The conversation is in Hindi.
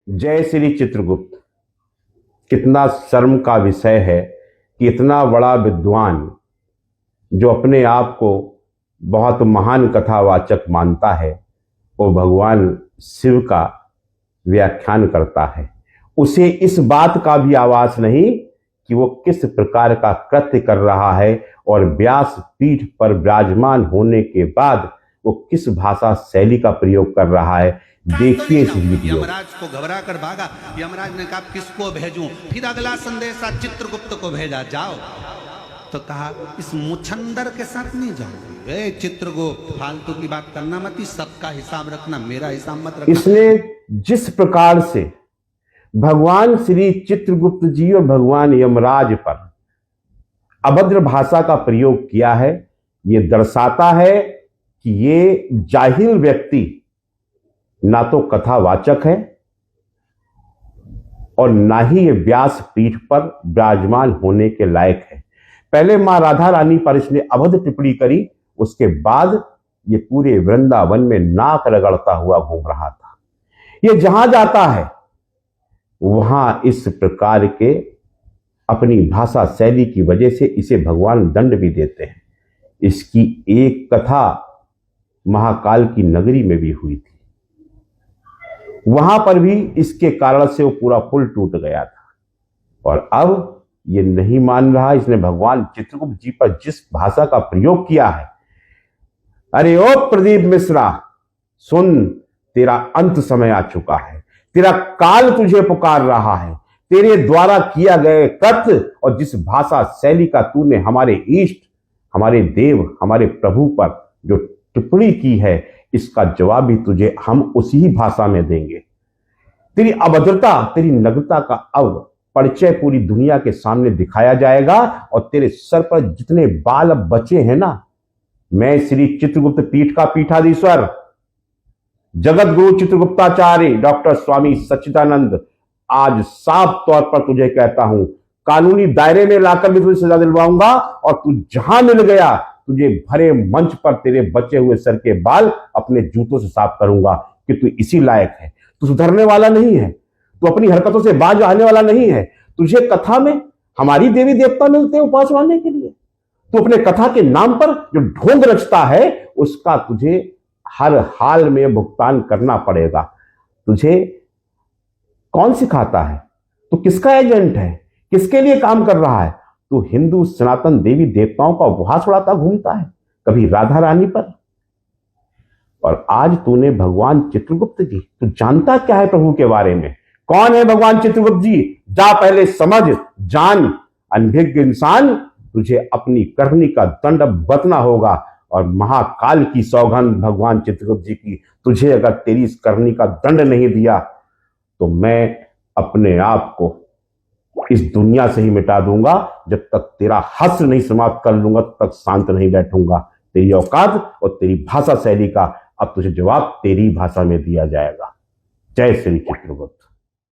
जय श्री चित्रगुप्त। कितना शर्म का विषय है कि इतना बड़ा विद्वान जो अपने आप को बहुत महान कथावाचक मानता है वो भगवान शिव का व्याख्यान करता है। उसे इस बात का भी आवाज नहीं कि वो किस प्रकार का कृत्य कर रहा है और व्यास पीठ पर विराजमान होने के बाद वो किस भाषा शैली का प्रयोग कर रहा है। देखिए इस वीडियो। यमराज को घबरा कर भागा। यमराज ने कहा किसको भेजूं? फिर अगला संदेशा चित्रगुप्त को भेजा, जाओ। तो कहा इस मुछंदर के साथ नहीं जाऊंगी। ए चित्रगुप्त, फालतू की बात करना मत, सबका हिसाब रखना, मेरा हिसाब मत रखना। इसने जिस प्रकार से भगवान श्री चित्रगुप्त जी और भगवान यमराज पर अभद्र भाषा का प्रयोग किया है, ये दर्शाता है कि ये जाहिल व्यक्ति ना तो कथावाचक है और ना ही ये व्यास पीठ पर विराजमान होने के लायक है। पहले मां राधा रानी पर इसने अभद्र टिप्पणी करी, उसके बाद ये पूरे वृंदावन में नाक रगड़ता हुआ घूम रहा था। ये जहां जाता है वहां इस प्रकार के अपनी भाषा शैली की वजह से इसे भगवान दंड भी देते हैं। इसकी एक कथा महाकाल की नगरी में भी हुई थी, वहां पर भी इसके कारण से वो पूरा पुल टूट गया था। और अब ये नहीं मान रहा, इसने भगवान चित्रगुप्त जी पर जिस भाषा का प्रयोग किया है, अरे ओ प्रदीप मिश्रा सुन, तेरा अंत समय आ चुका है, तेरा काल तुझे पुकार रहा है। तेरे द्वारा किया गए कृत्य और जिस भाषा शैली का तूने हमारे इष्ट, हमारे देव, हमारे प्रभु पर जो टिप्पणी की है, इसका जवाब भी तुझे हम उसी ही भाषा में देंगे। तेरी अभद्रता, तेरी नग्नता का अब परिचय पूरी दुनिया के सामने दिखाया जाएगा और तेरे सर पर जितने बाल अब बचे हैं ना, मैं श्री चित्रगुप्त पीठ का पीठाधीश्वर जगत गुरु चित्रगुप्ताचार्य डॉक्टर स्वामी सच्चिदानंद आज साफ तौर पर तुझे कहता हूं, कानूनी दायरे में लाकर भी तुझे सजा दिलवाऊंगा और तू जहां मिल गया तुझे भरे मंच पर तेरे बचे हुए सर के बाल अपने जूतों से साफ करूंगा कि तू इसी लायक है। तू सुधरने वाला नहीं है, तू अपनी हरकतों से बाज आने वाला नहीं है। तुझे कथा में हमारी देवी देवता मिलते हैं उपास मानने के लिए, तू अपने कथा के नाम पर जो ढोंग रचता है उसका तुझे हर हाल में भुगतान करना पड़ेगा। तुझे कौन सिखाता है? तू किसका एजेंट है? किसके लिए काम कर रहा है? तू हिंदू सनातन देवी देवताओं का उपहास उड़ाता घूमता है, कभी राधा रानी पर, और आज तूने भगवान चित्रगुप्त जी, तू जानता क्या है प्रभु के बारे में? कौन है भगवान चित्रगुप्त जी? जा पहले समझ जान। अनभिज्ञ इंसान, तुझे अपनी करनी का दंड भुगतना होगा और महाकाल की सौगंध भगवान चित्रगुप्त जी की, तुझे अगर तेरी इस करनी का दंड नहीं दिया तो मैं अपने आप को इस दुनिया से ही मिटा दूंगा। जब तक तेरा हश्र नहीं समाप्त कर लूंगा तब तक शांत नहीं बैठूंगा। तेरी औकात और तेरी भाषा शैली का अब तुझे जवाब तेरी भाषा में दिया जाएगा। जय श्री चित्रगुप्त।